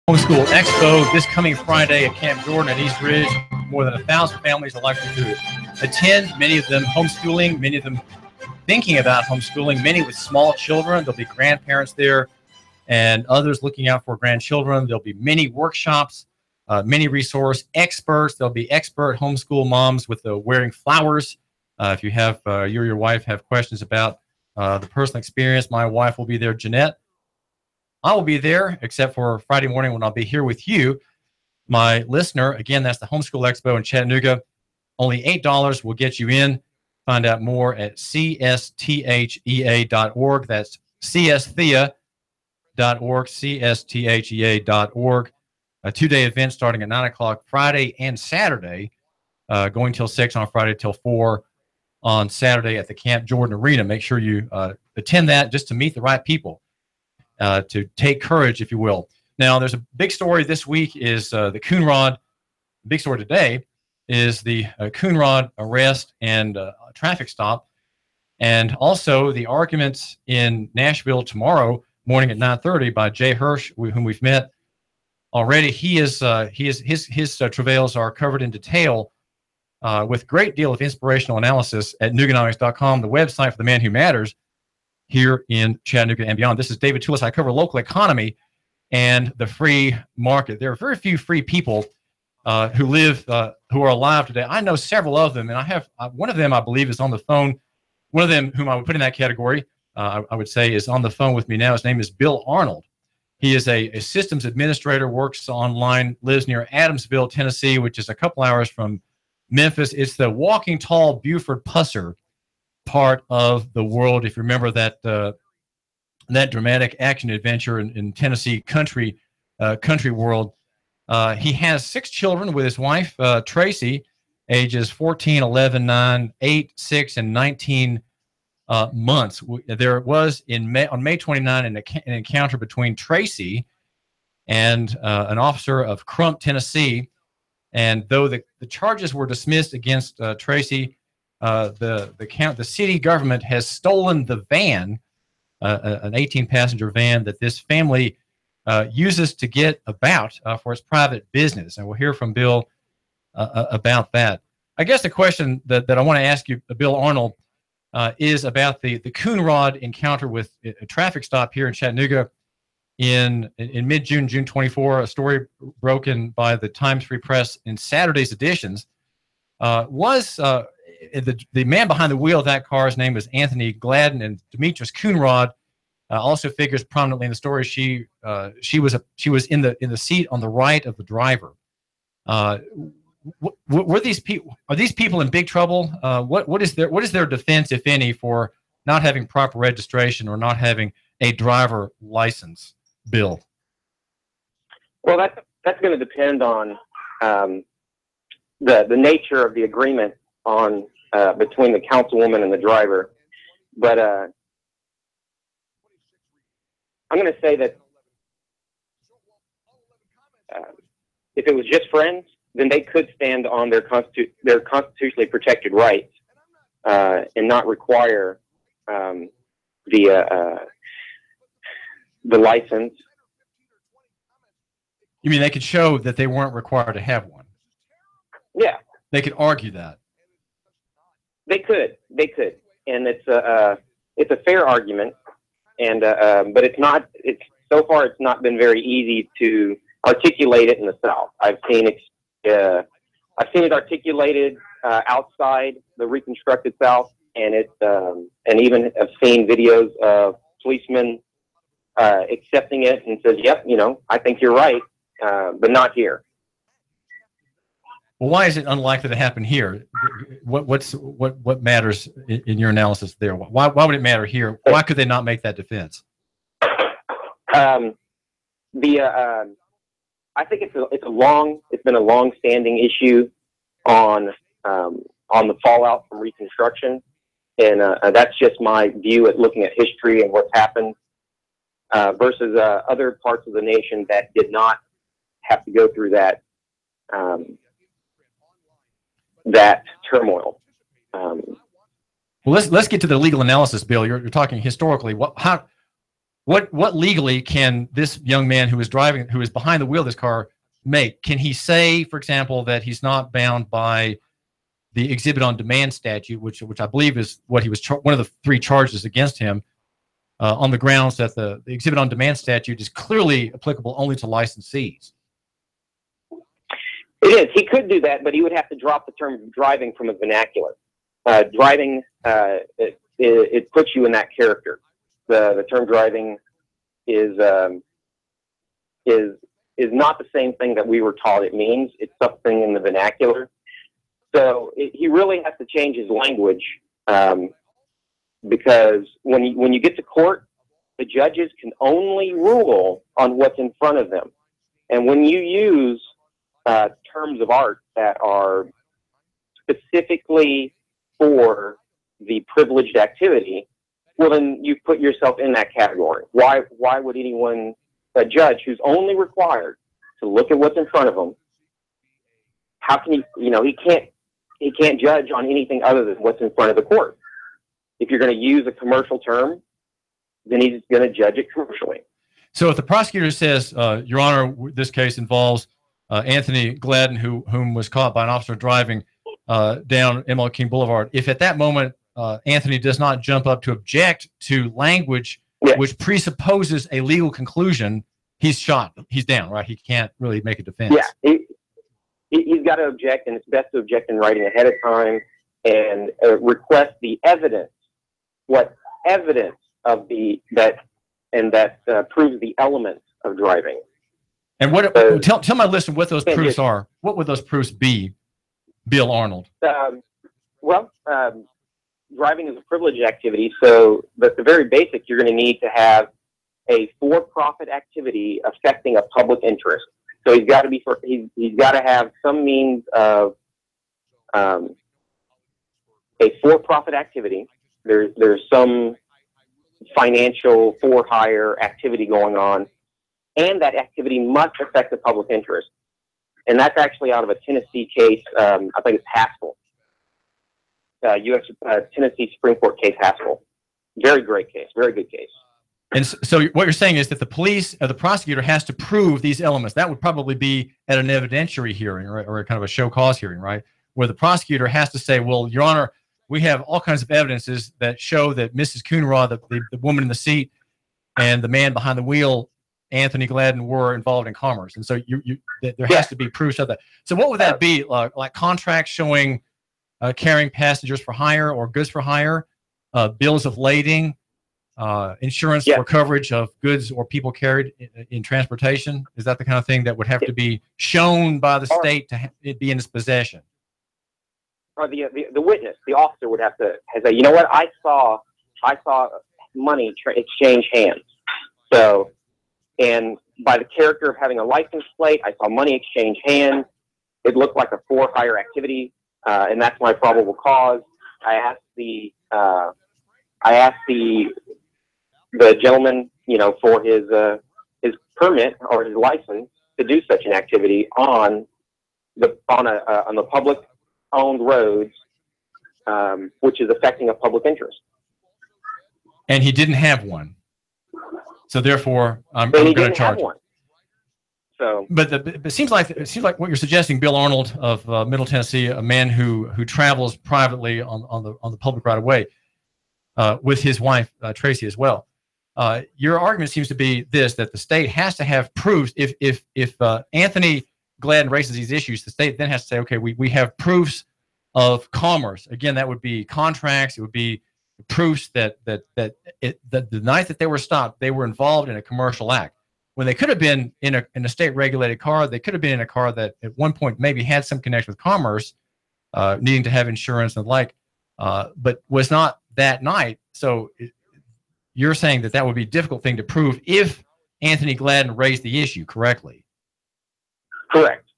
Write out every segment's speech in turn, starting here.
Homeschool Expo this coming Friday at Camp Jordan at East Ridge. More than 1,000 families are likely to attend, many of them homeschooling, many of them thinking about homeschooling, many with small children. There'll be grandparents there and others looking out for grandchildren. There'll be many workshops, many resource experts. There'll be expert homeschool moms with the wearing flowers. If you have, you or your wife have questions about the personal experience, my wife will be there, Jeanette. I will be there, except for Friday morning when I'll be here with you, my listener. Again, that's the Homeschool Expo in Chattanooga. Only $8 will get you in. Find out more at csthea.org. That's csthea.org, csthea.org. A two-day event starting at 9 o'clock Friday and Saturday, going till 6 on Friday till 4 on Saturday at the Camp Jordan Arena. Make sure you attend that just to meet the right people. To take courage, if you will. Now, there's a big story this week is the Coonrod. The big story today is the Coonrod arrest and traffic stop, and also the arguments in Nashville tomorrow morning at 9:30 by Jay Hirsch, whom we've met already. His travails are covered in detail with a great deal of inspirational analysis at Nooganomics.com, the website for the man who matters here in Chattanooga and beyond. This is David Tulis. I cover local economy and the free market. There are very few free people who are alive today. I know several of them, and I have one of them, I believe, is on the phone. One of them, whom I would put in that category, I would say, is on the phone with me now. His name is Bill Arnold. He is a systems administrator, works online, lives near Adamsville, Tennessee, which is a couple hours from Memphis. It's the walking tall Buford Pusser part of the world. If you remember that that dramatic action adventure in Tennessee country world, he has 6 children with his wife Tracy, ages 14, 11, 9, 8, 6, and 19 months. There was on May 29 an encounter between Tracy and an officer of Crump, Tennessee, and though the charges were dismissed against Tracy, the city government has stolen the van, an 18-passenger van that this family uses to get about for its private business. And we'll hear from Bill about that. I guess the question that I want to ask you, Bill Arnold, is about the Coonrod encounter with a traffic stop here in Chattanooga in mid-June, June 24. A story broken by the Times Free Press in Saturday's editions was the man behind the wheel of that car's name was Anthony Gladden, and Demetrius Coonrod also figures prominently in the story. She was in the seat on the right of the driver. Were these people? Are these people in big trouble? What is their defense, if any, for not having proper registration or not having a driver license? Bill. Well, that's going to depend on the nature of the agreement on between the councilwoman and the driver, but I'm going to say that if it was just friends, then they could stand on their constitutionally protected rights and not require the license. You mean they could show that they weren't required to have one? Yeah. They could argue that. They could, and it's a fair argument, and but it's not. So far it's not been very easy to articulate it in the South. I've seen it articulated outside the Reconstructed South, and and even have seen videos of policemen accepting it and says, "Yep, I think you're right," but not here. Well, why is it unlikely to happen here? What matters in your analysis there? Why would it matter here? Why could they not make that defense? I think it's been a long-standing issue on the fallout from Reconstruction, and that's just my view at looking at history and what's happened versus other parts of the nation that did not have to go through that turmoil. Well, let's get to the legal analysis, Bill. You're talking historically. what legally can this young man who is behind the wheel of this car make? Can he say, for example, that he's not bound by the exhibit on demand statute, which I believe is what he was one of the 3 charges against him, on the grounds that the exhibit on demand statute is clearly applicable only to licensees? It is. He could do that, but he would have to drop the term driving from his vernacular. Driving, it puts you in that character. The term driving is not the same thing that we were taught it means. It's something in the vernacular. So he really has to change his language, because when you get to court, the judges can only rule on what's in front of them. And when you use terms of art that are specifically for the privileged activity, well, then you put yourself in that category. Why would a judge who's only required to look at what's in front of him, how can he can't judge on anything other than what's in front of the court. If you're going to use a commercial term, then he's going to judge it commercially. So if the prosecutor says, Your Honor, this case involves Anthony Gladden, whom was caught by an officer driving down ML King Boulevard, if at that moment Anthony does not jump up to object to language which presupposes a legal conclusion, he's shot. He's down, right? He can't really make a defense. Yeah, he's got to object, and it's best to object in writing ahead of time and request the evidence. What evidence of that proves the elements of driving. And tell my listener what those proofs are. What would those proofs be, Bill Arnold? Driving is a privileged activity, so the very basic, you're going to need to have a for-profit activity affecting a public interest. So he's got to have some means of a for-profit activity. There's some financial for-hire activity going on, and that activity must affect the public interest. And that's actually out of a Tennessee case. I think it's Haskell. Tennessee Supreme Court case Haskell. Very great case. Very good case. And so what you're saying is that the prosecutor has to prove these elements. That would probably be at an evidentiary hearing or kind of a show cause hearing, right? Where the prosecutor has to say, well, Your Honor, we have all kinds of evidences that show that Mrs. Coonraw, the woman in the seat, and the man behind the wheel, Anthony Gladden, were involved in commerce. And so there has to be proofs of that. So what would that be? Like contracts showing carrying passengers for hire or goods for hire, bills of lading, insurance for coverage of goods or people carried in transportation? Is that the kind of thing that would have to be shown by the state to be in its possession? Or the witness, the officer would have to say, you know what, I saw money exchange hands. So, and by the character of having a license plate, I saw money exchange hands. It looked like a for-hire activity, and that's my probable cause. I asked the gentleman, for his permit or his license to do such an activity on the public-owned roads, which is affecting a public interest. And he didn't have one, so therefore I'm going to charge him. So, but it seems like what you're suggesting, Bill Arnold of Middle Tennessee, a man who travels privately on the public right of way, with his wife Tracy as well. Your argument seems to be that the state has to have proofs. If Anthony Gladden raises these issues, the state then has to say, okay, we have proofs of commerce. Again, that would be contracts. It would be proofs that the night that they were stopped, they were involved in a commercial act. When they could have been in a state-regulated car, they could have been in a car that at one point maybe had some connection with commerce, needing to have insurance and the like, but was not that night. So you're saying that would be a difficult thing to prove if Anthony Gladden raised the issue correctly. Correct.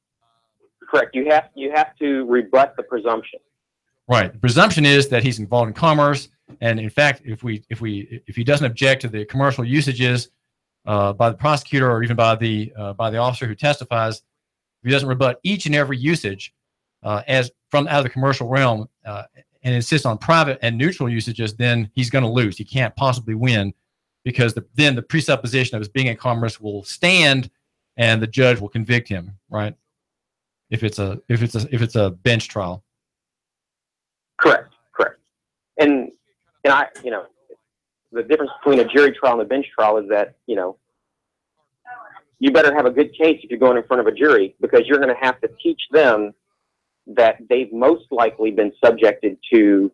You have to rebut the presumption. Right. The presumption is that he's involved in commerce, and in fact, if he doesn't object to the commercial usages by the prosecutor or even by the officer who testifies, if he doesn't rebut each and every usage as from out of the commercial realm and insists on private and neutral usages, then he's going to lose. He can't possibly win because then the presupposition of his being in commerce will stand, and the judge will convict him, right? If it's a bench trial. Correct. And I, the difference between a jury trial and a bench trial is that, you better have a good case if you're going in front of a jury, because you're going to have to teach them that they've most likely been subjected to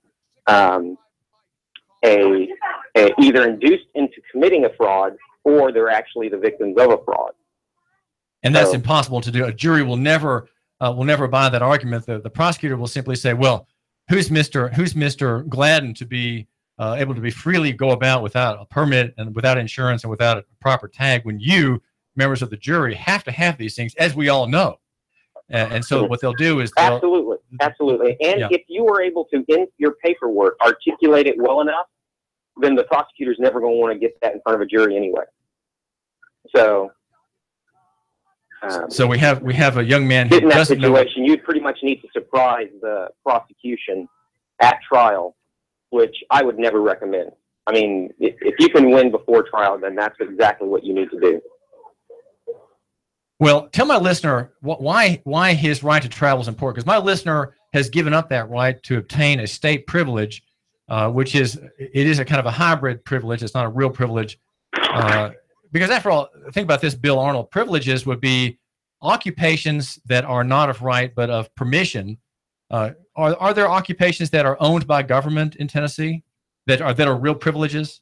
either induced into committing a fraud, or they're actually the victims of a fraud. And that's impossible to do. A jury will never buy that argument. The prosecutor will simply say, well, who's Mr. Gladden to be able to be freely go about without a permit and without insurance and without a proper tag, when you, members of the jury, have to have these things, as we all know. And so what they'll do is absolutely. And if you were able to, in your paperwork, articulate it well enough, then the prosecutor's never going to want to get that in front of a jury anyway. So we have a young man who in that doesn't situation, you'd pretty much need to surprise the prosecution at trial, which I would never recommend. I mean, if you can win before trial, then that's exactly what you need to do. Well, tell my listener why his right to travel is important, because my listener has given up that right to obtain a state privilege, which is a kind of a hybrid privilege. It's not a real privilege, because after all, think about this, Bill Arnold. Privileges would be occupations that are not of right but of permission. Are there occupations that are owned by government in Tennessee that are real privileges?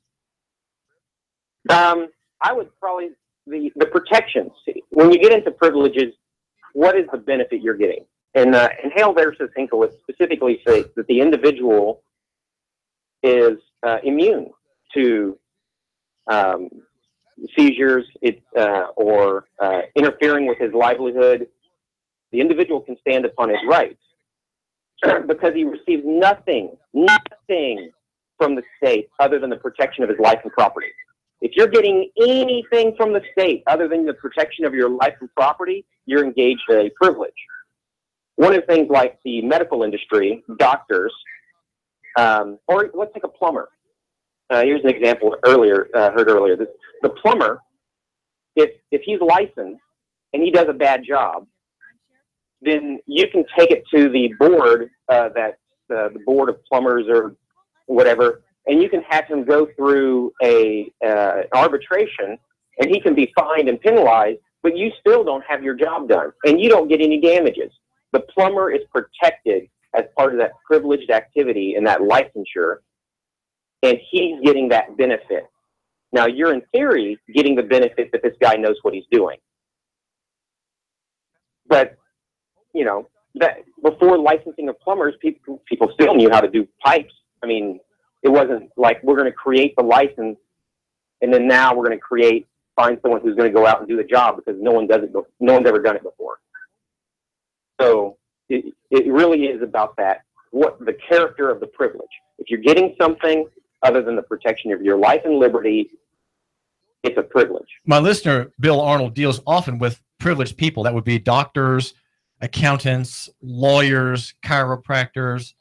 I would probably. The protections. When you get into privileges, what is the benefit you're getting? And Hale versus Hinkle specifically states that the individual is immune to seizures or interfering with his livelihood. The individual can stand upon his rights because he receives nothing from the state other than the protection of his life and property. If you're getting anything from the state other than the protection of your life and property, you're engaged in a privilege. One of the things like the medical industry, doctors, or let's take a plumber. Here's an example heard earlier. The plumber, if he's licensed and he does a bad job, then you can take it to the board, the board of plumbers or whatever, and you can have him go through a arbitration, and he can be fined and penalized, but you still don't have your job done, and you don't get any damages. The plumber is protected as part of that privileged activity and that licensure, and he's getting that benefit. Now, you're in theory getting the benefit that this guy knows what he's doing. But, that before licensing of plumbers, people still knew how to do pipes. I mean, it wasn't like we're going to create the license and then now we're going to find someone who's going to go out and do the job, because no one does it. No one's ever done it before. So it really is about that, the character of the privilege. If you're getting something other than the protection of your life and liberty, it's a privilege. My listener, Bill Arnold, deals often with privileged people. That would be doctors, accountants, lawyers, chiropractors.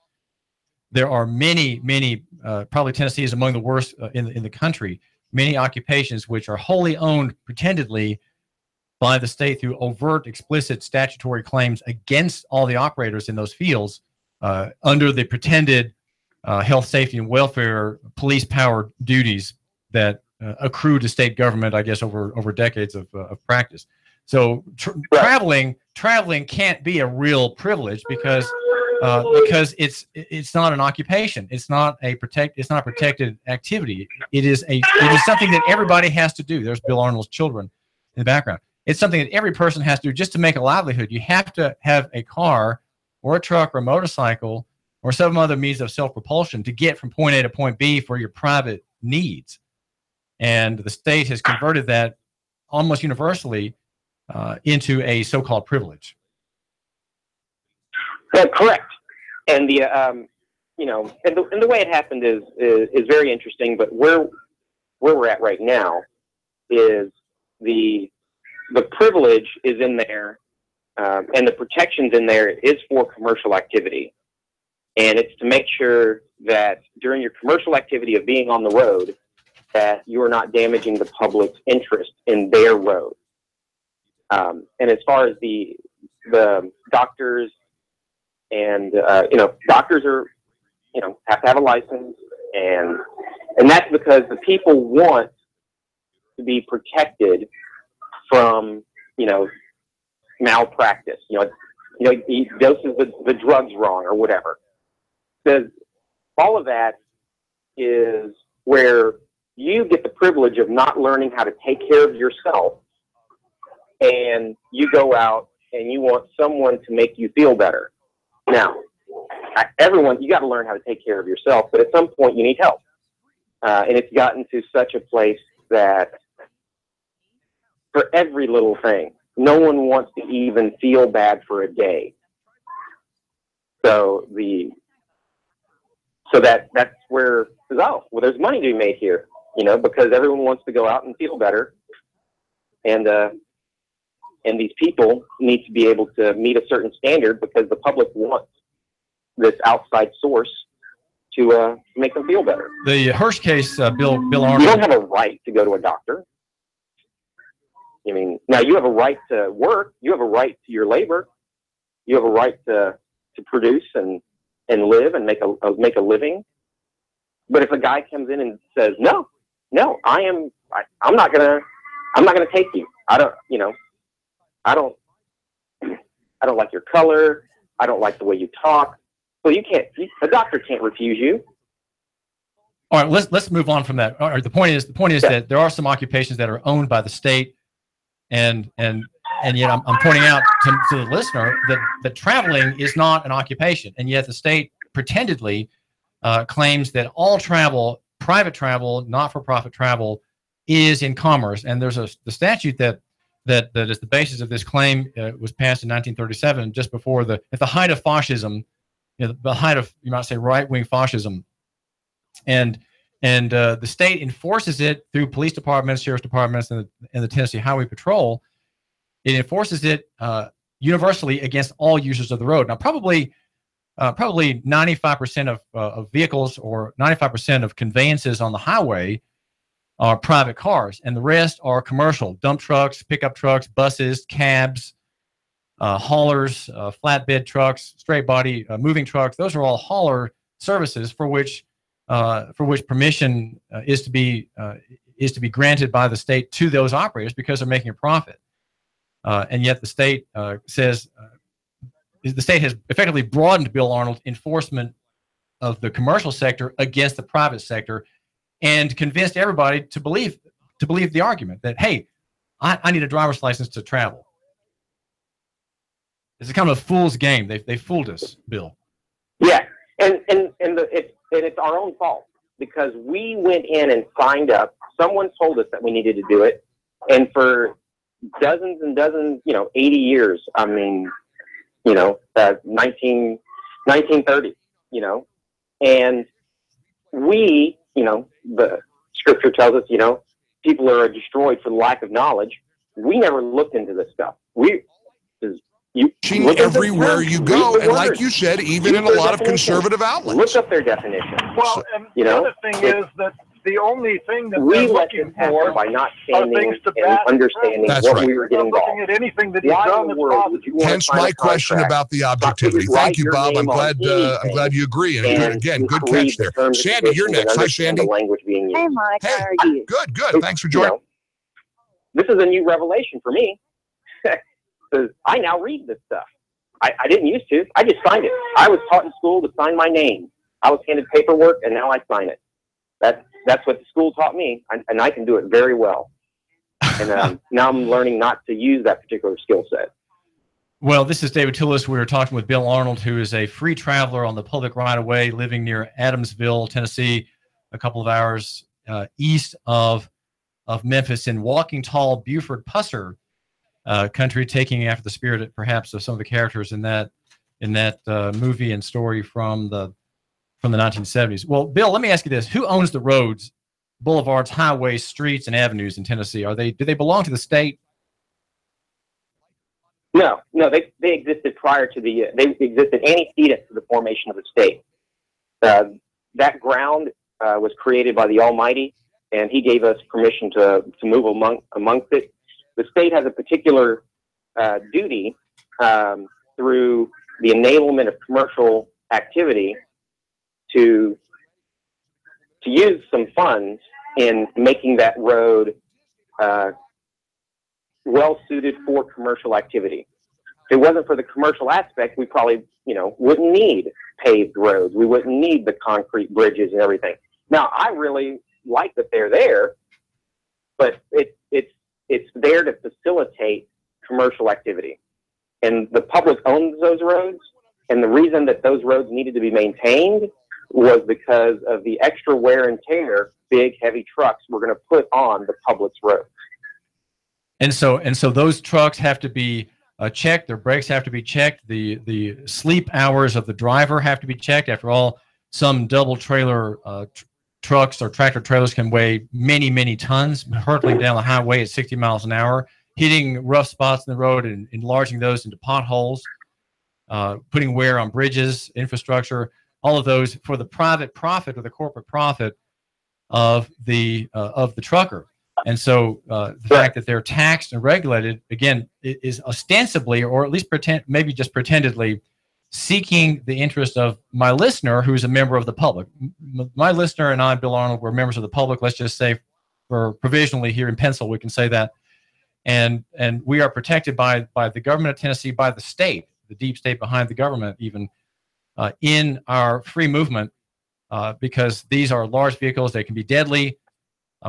There are many, probably Tennessee is among the worst in the country, many occupations which are wholly owned pretendedly by the state through overt, explicit statutory claims against all the operators in those fields under the pretended health, safety, and welfare police-powered duties that accrue to state government, I guess, over decades of practice. So traveling can't be a real privilege because it's not an occupation. It's not a protected activity. It is something that everybody has to do. There's Bill Arnold's children in the background. It's something that every person has to do just to make a livelihood. You have to have a car or a truck or a motorcycle or some other means of self-propulsion to get from point A to point B for your private needs. And the state has converted that almost universally into a so-called privilege. Correct. And the and the way it happened is very interesting. But where we're at right now is the privilege is in there, and the protections in there is for commercial activity, and it's to make sure that during your commercial activity of being on the road, that you are not damaging the public's interest in their road. And as far as the doctors and, doctors are, have to have a license, and that's because the people want to be protected from, malpractice. He doses the drugs wrong or whatever. Because all of that is where you get the privilege of not learning how to take care of yourself, and you go out and you want someone to make you feel better. Now, you got to learn how to take care of yourself, but at some point you need help. And it's gotten to such a place that for every little thing, no one wants to even feel bad for a day. So that's where, there's money to be made here, because everyone wants to go out and feel better. And these people need to be able to meet a certain standard because the public wants this outside source to make them feel better. The Hirsch case, Bill Arnold. You don't have a right to go to a doctor. Now you have a right to work. You have a right to your labor. You have a right to produce and live and make a living. But if a guy comes in and says, no, I'm not gonna take you. I don't like your color. I don't like the way you talk. Well, a doctor can't refuse you. All right, let's move on from that. All right, the point is that there are some occupations that are owned by the state, and yet I'm pointing out to the listener that traveling is not an occupation, and yet the state pretendedly claims that all travel, private travel, not-for-profit travel, is in commerce. And there's the statute that is the basis of this claim. Was passed in 1937, just before at the height of fascism, the height of, you might say, right-wing fascism, and the state enforces it through police departments, sheriff's departments, and the Tennessee Highway Patrol. It enforces it universally against all users of the road. Now, probably 95% of vehicles, or 95% of conveyances on the highway are private cars, and the rest are commercial: dump trucks, pickup trucks, buses, cabs, haulers, flatbed trucks, straight body moving trucks. Those are all hauler services for which permission is to be granted by the state to those operators because they're making a profit. And yet the state says the state has effectively broadened, Bill Arnold, enforcement of the commercial sector against the private sector, and convinced everybody to believe the argument that, hey, I need a driver's license to travel. It's kind of a fool's game. They fooled us, Bill. Yeah, and it's our own fault, because we went in and signed up. Someone told us that we needed to do it, and for dozens and dozens, 80 years. 1930, and we, the scripture tells us, people are destroyed for the lack of knowledge. We never looked into this stuff. Everywhere you go, and like you said, even in a lot of conservative outlets. Look up their definition. Well, and the other thing is that the only thing that they're looking for by not are things to and understanding what we were getting involved. Looking at anything that he's done that's positive. Hence my question about the objectivity. Thank you, Bob. I'm glad you agree. And again, good catch there. Sandy, you're next. Hi, Sandy. Hey, Mike. Hey, how are you? Good. Thanks for joining. This is a new revelation for me. Because I now read this stuff. I didn't used to. I just signed it. I was taught in school to sign my name. I was handed paperwork, and now I sign it. That's what the school taught me, and I can do it very well. And now I'm learning not to use that particular skill set. Well, this is David Tulis. We were talking with Bill Arnold, who is a free traveler on the public right-of-way, living near Adamsville, Tennessee, a couple of hours east of Memphis, in Walking Tall, Buford Pusser country, taking after the spirit, perhaps, of some of the characters in that movie and story from the 1970s. Well, Bill, let me ask you this: who owns the roads, boulevards, highways, streets, and avenues in Tennessee? Do they belong to the state? No, they existed prior to they existed antecedent to the formation of the state. That ground was created by the Almighty, and he gave us permission to move amongst it. The state has a particular duty through the enablement of commercial activity to use some funds in making that road well suited for commercial activity. If it wasn't for the commercial aspect, we probably, wouldn't need paved roads. We wouldn't need the concrete bridges and everything. Now, I really like that they're there, but it's there to facilitate commercial activity. And the public owns those roads, and the reason that those roads needed to be maintained was because of the extra wear and tear big, heavy trucks were going to put on the public's road. And so those trucks have to be checked. Their brakes have to be checked. The sleep hours of the driver have to be checked. After all, some double trailer trucks or tractor trailers can weigh many, many tons, hurtling down the highway at 60 miles an hour, hitting rough spots in the road and enlarging those into potholes, putting wear on bridges, infrastructure, all of those for the private profit or the corporate profit of the trucker. And so the fact that they're taxed and regulated, again, is ostensibly, or at least maybe just pretendedly, seeking the interest of my listener, who's a member of the public. My listener and I, Bill Arnold, were members of the public. Let's just say, for provisionally here in Pencil, we can say that. And we are protected by the government of Tennessee, by the state, the deep state behind the government, even in our free movement, because these are large vehicles. They can be deadly.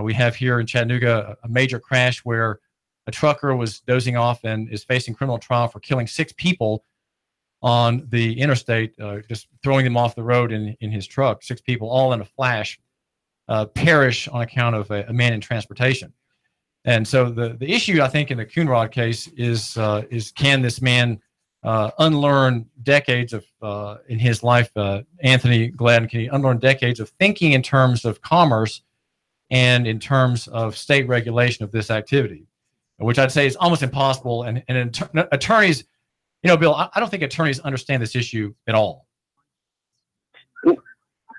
We have here in Chattanooga a major crash where a trucker was dozing off and is facing criminal trial for killing 6 people on the interstate, just throwing them off the road in his truck. 6 people, all in a flash, perish on account of a man in transportation. And so the issue, I think, in the Coonrod case is can this man unlearn decades of, in his life, Anthony Gladden, can he unlearn decades of thinking in terms of commerce and in terms of state regulation of this activity, which I'd say is almost impossible. And attorneys, Bill, I don't think attorneys understand this issue at all.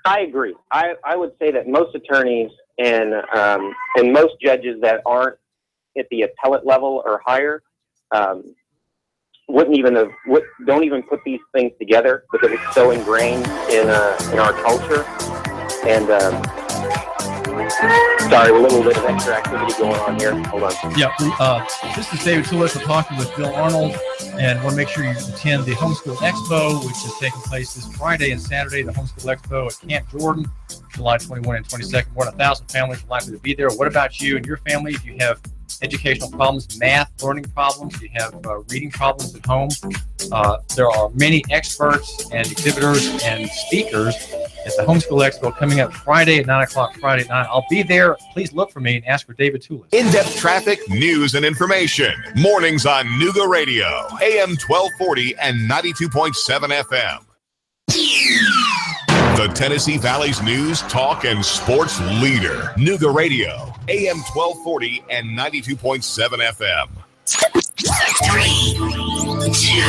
I agree. I would say that most attorneys and most judges that aren't at the appellate level or higher don't even put these things together because it's so ingrained in our culture. And sorry, a little bit of extra activity going on here. Hold on. Yeah, this is David Tulis. We're talking with Bill Arnold, and want to make sure you attend the Homeschool Expo, which is taking place this Friday and Saturday. The Homeschool Expo at Camp Jordan, July 21 and 22nd. More than 1,000 families are likely to be there. What about you and your family? If you have educational problems, math, learning problems, you have reading problems at home, there are many experts and exhibitors and speakers at the Homeschool Expo coming up Friday at 9 o'clock Friday night. I'll be there. Please look for me and ask for David Tulis. In-depth traffic, news, and information. Mornings on Nooga Radio, AM 1240 and 92.7 FM. The Tennessee Valley's news, talk, and sports leader. Nooga Radio, AM 1240 and 92.7 FM. 3, 2,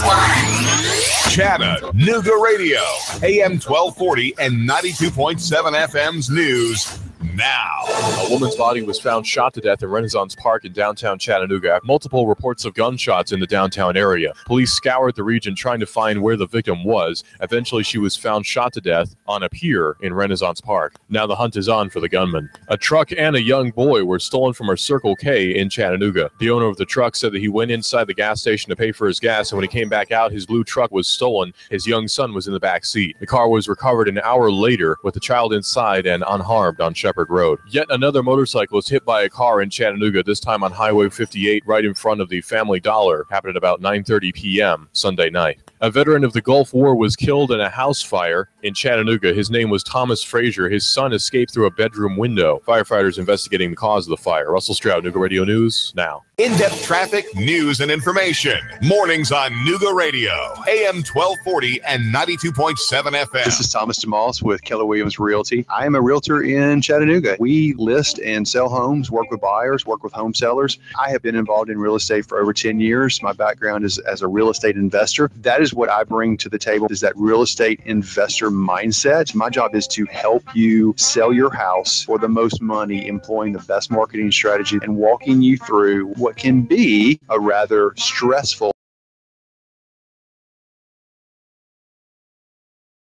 1. Chattanooga Radio, AM 1240 and 92.7 FM's news now. A woman's body was found shot to death in Renaissance Park in downtown Chattanooga. Multiple reports of gunshots in the downtown area. Police scoured the region trying to find where the victim was. Eventually, she was found shot to death on a pier in Renaissance Park. Now the hunt is on for the gunman. A truck and a young boy were stolen from a Circle K in Chattanooga. The owner of the truck said that he went inside the gas station to pay for his gas, and when he came back out, his blue truck was stolen. His young son was in the back seat. The car was recovered an hour later with the child inside and unharmed on Shepherd Road. Yet another motorcyclist hit by a car in Chattanooga, this time on Highway 58 right in front of the Family Dollar. Happened at about 9:30 p.m. Sunday night. A veteran of the Gulf War was killed in a house fire in Chattanooga. His name was Thomas Frazier. His son escaped through a bedroom window. Firefighters investigating the cause of the fire. Russell Stroud, Nooga Radio News, now. In-depth traffic, news, and information. Mornings on Nooga Radio, AM 1240 and 92.7 FM. This is Thomas DeMalls with Keller Williams Realty. I am a realtor in Chattanooga. Chattanooga. We list and sell homes, work with buyers, work with home sellers. I have been involved in real estate for over 10 years. My background is as a real estate investor. That is what I bring to the table, is that real estate investor mindset. My job is to help you sell your house for the most money, employing the best marketing strategy and walking you through what can be a rather stressful